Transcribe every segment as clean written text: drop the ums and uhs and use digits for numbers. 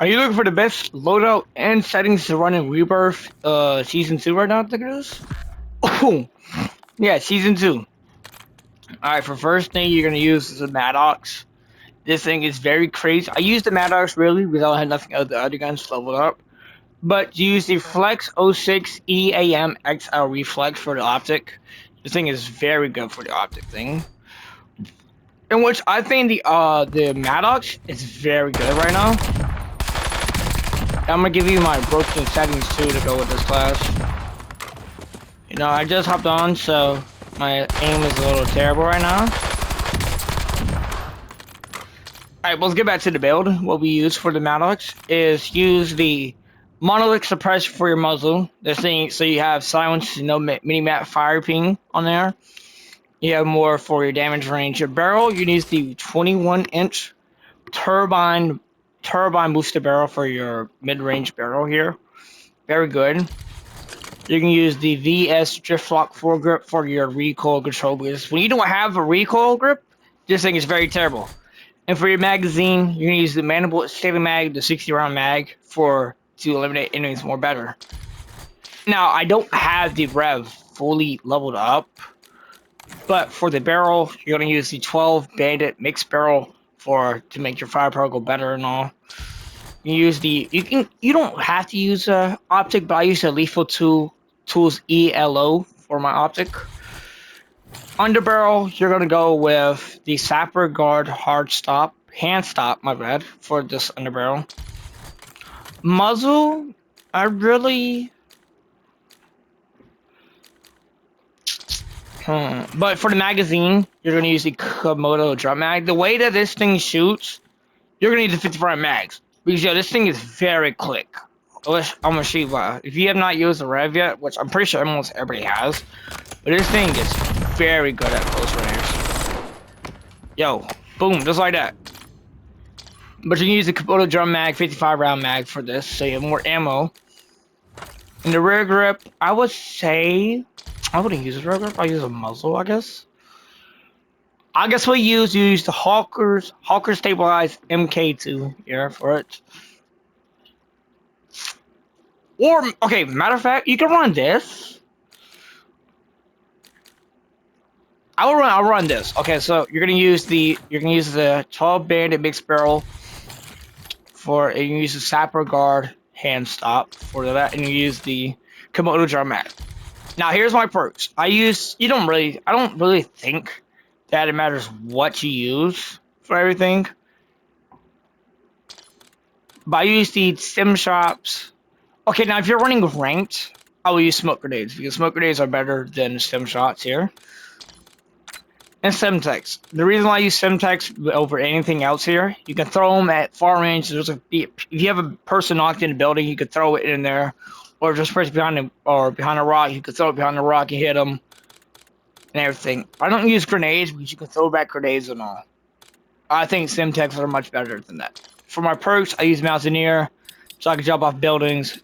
Are you looking for the best loadout and settings to run in Rebirth Season 2 right now, I think it is? Oh, yeah, Season 2. Alright, for first thing, you're going to use the Maddox. This thing is very crazy. I use the Maddox really because I had nothing other the other guns leveled up. But use the Flex 06 EAM XL Reflex for the optic. This thing is very good for the optic thing. In which I think the Maddox is very good right now. I'm gonna give you my broken settings too to go with this class. You know, I just hopped on, so my aim is a little terrible right now. Alright, let's get back to the build. What we use for the Maddox is use the monolith suppressor for your muzzle. This thing, so you have silence, no mini-map fire ping on there. You have more for your damage range. Your barrel, you use the 21-inch turbine booster barrel for your mid-range barrel here. Very good. You can use the VS Drift Lock foregrip for your recoil control, because when you don't have a recoil grip, this thing is very terrible. And for your magazine, you're gonna use the Mandible Saving Mag, the 60-round mag, to eliminate enemies more better. Now, I don't have the Rev fully leveled up, but for the barrel, you're gonna use the 12 Bandit mixed barrel to make your firepower go better and all. You don't have to use a optic, but I use a Lethal Tools ELO for my optic. Underbarrel, you're gonna go with the Sapper Guard hand stop, my bad, for this underbarrel. Muzzle, I really but for the magazine, you're gonna use the Komodo drum mag. The way that this thing shoots, you're gonna need the 50 round mags. Because yeah, this thing is very quick. I'm gonna show you why. If you have not used the Rev yet, which I'm pretty sure almost everybody has, but this thing is very good at close range. Yo, boom, just like that. But you can use the Komodo drum mag, 55 round mag for this, so you have more ammo. And the rear grip, I would say, I wouldn't use a rear grip. I'll use a muzzle, I guess. I guess we use the Hawker stabilized MK2 here for it. Or okay, matter of fact, you can run this. I'll run this. Okay, so you're gonna use the 12 Bandit mixed barrel for you can use the Sapper Guard hand stop for that, and you use the Komodo drum mag. Now here's my perks. I don't really think that it matters what you use for everything. But I use the stim shops. Okay, now if you're running ranked, I will use smoke grenades because smoke grenades are better than stim shots here. And Semtex. The reason why I use Semtex over anything else here, you can throw them at far range. If you have a person knocked in a building, you could throw it in there, or just press behind a rock. You could throw it behind a rock and hit them, and everything. I don't use grenades because you can throw back grenades and all. I think Semtex are much better than that. For my perks, I use Mountaineer, so I can jump off buildings.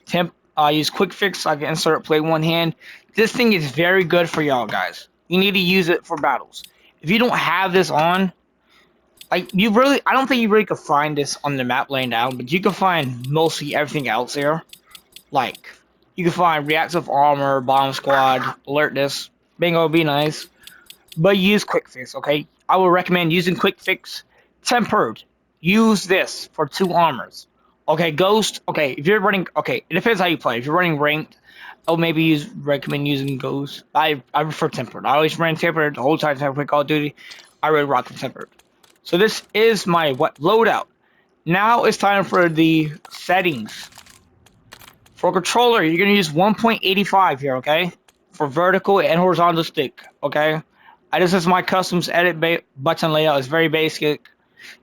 I use Quick Fix, so I can insert play one hand. This thing is very good for y'all guys. You need to use it for battles. If you don't have this on, I don't think you really could find this on the map laying down, but you can find mostly everything else here. Like, you can find reactive armor, bomb squad, alertness. Bingo would be nice. But use Quick Fix, okay? I would recommend using Quick Fix. Tempered. Use this for 2 armors. Okay, Ghost. Okay, if you're running, okay, it depends how you play. If you're running ranked, I'll maybe recommend using Ghost. I prefer Tempered. I always ran Tempered the whole time I played Call of Duty. I really rock the Tempered. So this is my loadout. Now it's time for the settings. For controller, you're gonna use 1.85 here, okay? For vertical and horizontal stick, okay? This is my customs edit button layout. It's very basic.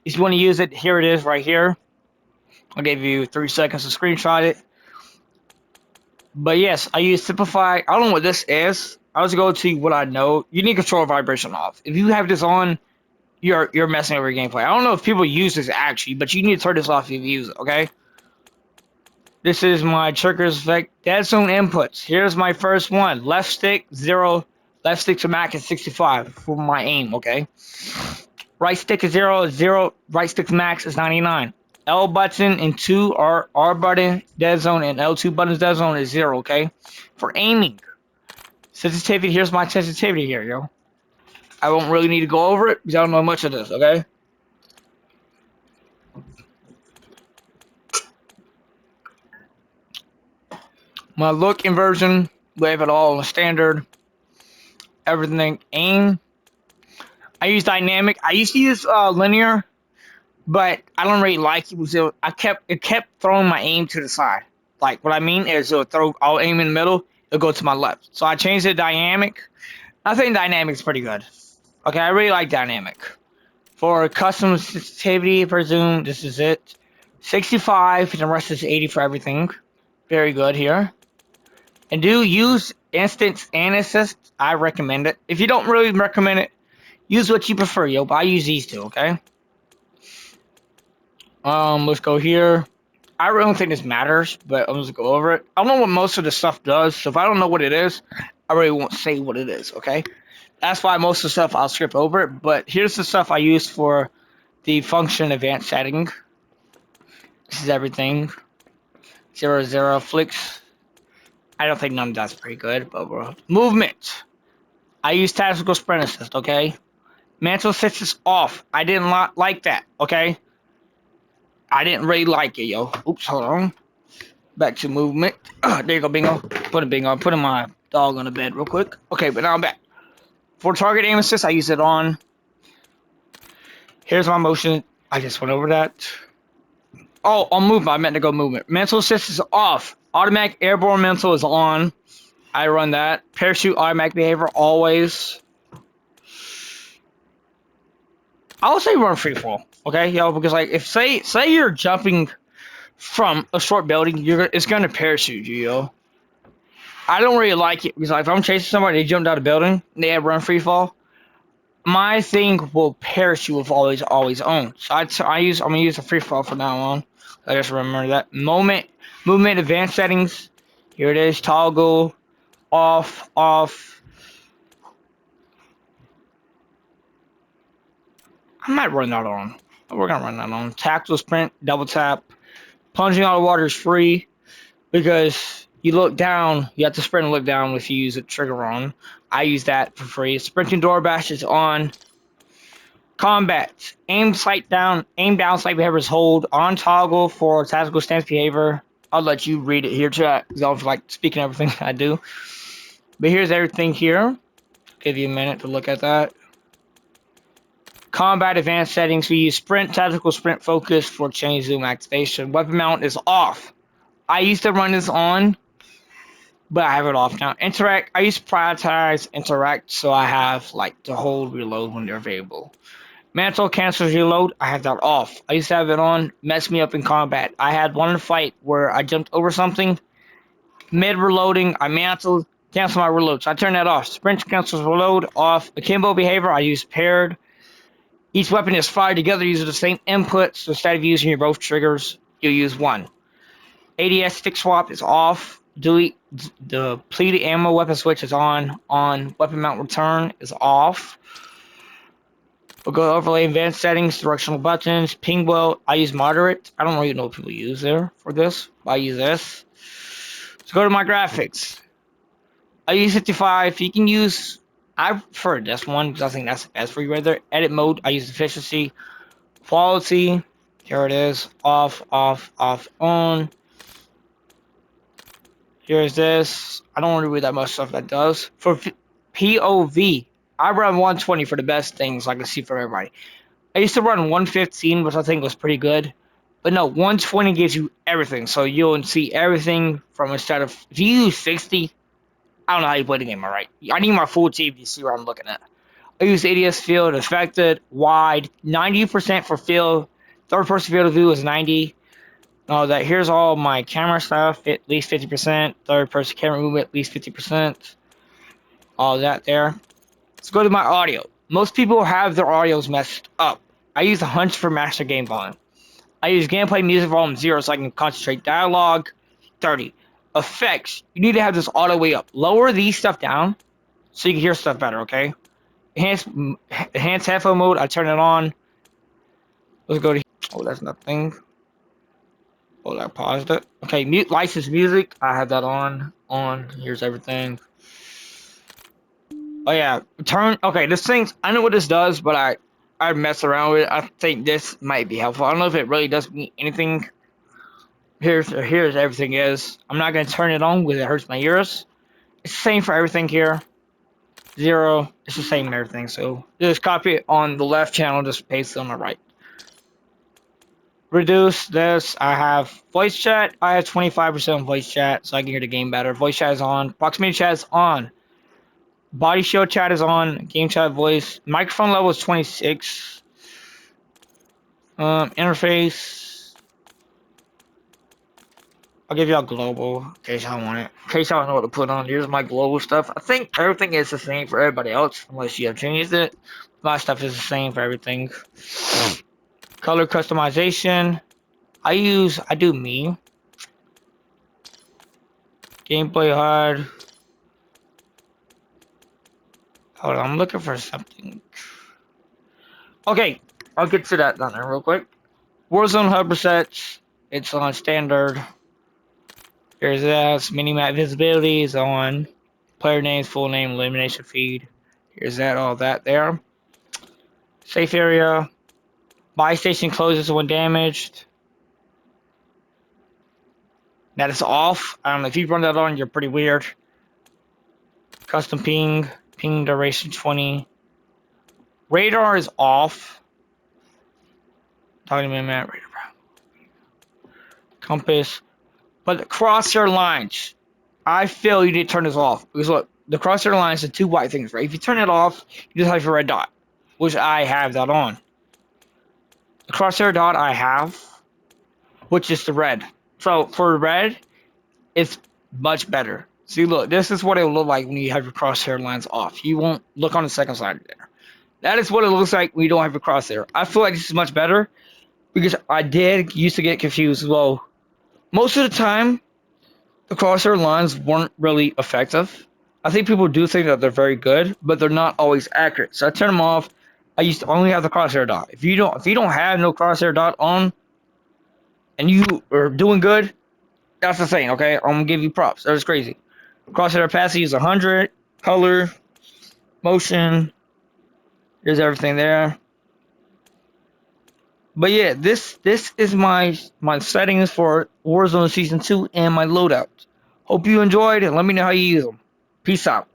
If you want to use it, here it is right here. I'll give you 3 seconds to screenshot it. But yes, I use Simplify. I don't know what this is. I'll just go to what I know. You need control vibration off. If you have this on, you're messing over your gameplay. I don't know if people use this actually, but you need to turn this off if you use it, okay? This is my triggers effect. Dead zone inputs. Here's my first one. Left stick 0. Left stick to max is 65 for my aim, okay? Right stick is 0. Right stick to max is 99. L button and 2 R button dead zone and L2 buttons dead zone is 0, okay? For aiming. Sensitivity, here's my sensitivity here, yo. I won't really need to go over it because I don't know much of this, okay? My look inversion, we have it all on standard. Everything aim. I use dynamic. I used to use linear, but I don't really like it. It kept throwing my aim to the side. Like what I mean is I'll aim in the middle, it'll go to my left. So I changed it to dynamic. I think dynamic's pretty good. Okay, I really like dynamic. For custom sensitivity for zoom, this is it. 65 and the rest is 80 for everything. Very good here. And do use instance and assist. I recommend it. If you don't really recommend it, use what you prefer, yo. But I use these two, okay? Let's go here. I really don't think this matters, but I'm just gonna go over it. I don't know what most of the stuff does, so if I don't know what it is, I really won't say what it is, okay? That's why most of the stuff I'll skip over it, but here's the stuff I use for the function advanced setting. This is everything. 0, flicks. I don't think none of that's pretty good, but movement. I use tactical sprint assist, okay? Mantle assist is off. I didn't like that, okay? I didn't really like it, yo. Oops, hold on. Back to movement. There you go, bingo. Put a bingo. I'm putting my dog on the bed real quick. Okay, but now I'm back. For target aim assist, I use it on. Here's my motion. I just went over that. Oh, on movement, I meant to go movement. Mental assist is off. Automatic airborne mental is on. I run that. Parachute automatic behavior always. I would say run free fall. Okay, yo, because like if say you're jumping from a short building, it's gonna parachute you, yo. I don't really like it because like, if I'm chasing somebody, they jumped out of the building, and they have run free fall. My thing will parachute with always on. So I'm gonna use a free fall from now on. I just remember that movement advanced settings. Here it is. Toggle off. I might run that on. We're gonna run that on. Tactical sprint, double tap. Plunging out of water is free because you look down. You have to sprint and look down if you use the trigger on. I use that for free. Sprinting door bash is on. Combat. Aim down sight behavior is hold. On toggle for tactical stance behavior. I'll let you read it here, chat, because I don't feel like speaking everything I do. But here's everything here. Give you a minute to look at that. Combat advanced settings. We use sprint, tactical sprint focus for change zoom activation. Weapon mount is off. I used to run this on, but I have it off now. Interact. I used to prioritize interact, so I have like to hold reload when they're available. Mantle cancels reload. I have that off. I used to have it on. Messed me up in combat. I had one fight where I jumped over something. Mid reloading, I mantled. Cancel my reload. So I turn that off. Sprint cancels reload off. Akimbo behavior, I use paired. Each weapon is fired together using the same input. So instead of using your both triggers, you use one. ADS stick swap is off. Delete the depleted ammo weapon switch is on. Weapon mount return is off. We'll go to overlay advanced settings, directional buttons, ping wheel. I use moderate. I don't really know what people use there for this, but I use this. Let's go to my graphics. I use 55. You can use, I prefer this one because I think that's the best for you right there. Edit mode, I use efficiency. Quality, here it is. Off, on. Here's this. I don't really read that much stuff that does. For POV, I run 120 for the best things I can see for everybody. I used to run 115, which I think was pretty good. But no, 120 gives you everything. So you'll see everything from instead of, if you use 60, I don't know how you play the game, alright? I need my full TV to see what I'm looking at. I use ADS field, affected, wide, 90% for field. Third person field of view is 90. Here's all my camera stuff, at least 50%. Third person camera movement, at least 50%. All that there. Let's go to my audio. Most people have their audios messed up. I use the hunch for master game volume. I use gameplay music volume 0 so I can concentrate. Dialogue 30. Effects. You need to have this all the way up. Lower these stuff down so you can hear stuff better, okay? Enhanced headphone mode. I turn it on. Let's go to. Oh, that's nothing. I paused it. Okay, mute license music. I have that on. Here's everything. Oh yeah, turn. Okay, this thing. I know what this does, but I mess around with it. I think this might be helpful. I don't know if it really does me anything. Here's everything is. I'm not gonna turn it on because it hurts my ears. It's the same for everything here. 0. It's the same everything. So just copy it on the left channel. Just paste it on the right. Reduce this. I have voice chat. I have 25% voice chat, so I can hear the game better. Voice chat is on. Proximity chat is on. Body show chat is on. Game chat voice. Microphone level is 26. Interface. I'll give y'all global in case I want it. In case I don't know what to put on. Here's my global stuff. I think everything is the same for everybody else, unless you have changed it. My stuff is the same for everything. Color customization. I do me. Gameplay hard. Hold on, I'm looking for something. Okay, I'll get to that down there real quick. Warzone hub resets. It's on standard. There's that. Minimap visibility is on. Player names, full name, elimination feed. Here's that, all that there. Safe area. Buy station closes when damaged. That is off. I don't know if you run that on, you're pretty weird. Custom ping. Ping duration 20. Radar is off. Talking to me, Matt. Radar. Compass. But the crosshair lines. I feel you need to turn this off. Because look, the crosshair lines are two white things, right? If you turn it off, you just have your red dot. Which I have that on. The crosshair dot I have, which is the red. So for red, it's much better. See, look, this is what it will look like when you have your crosshair lines off. You won't look on the second side there. That is what it looks like when you don't have your crosshair. I feel like this is much better because I used to get confused as well. Most of the time, the crosshair lines weren't really effective. I think people do think that they're very good, but they're not always accurate. So I turn them off. I used to only have the crosshair dot. If you don't have no crosshair dot on, and you are doing good, that's the thing. Okay, I'm gonna give you props. That was crazy. Crosshair opacity is 100. Color, motion. There's everything there. But yeah, this is my settings for Warzone Season 2 and my loadout. Hope you enjoyed and let me know how you use them. Peace out.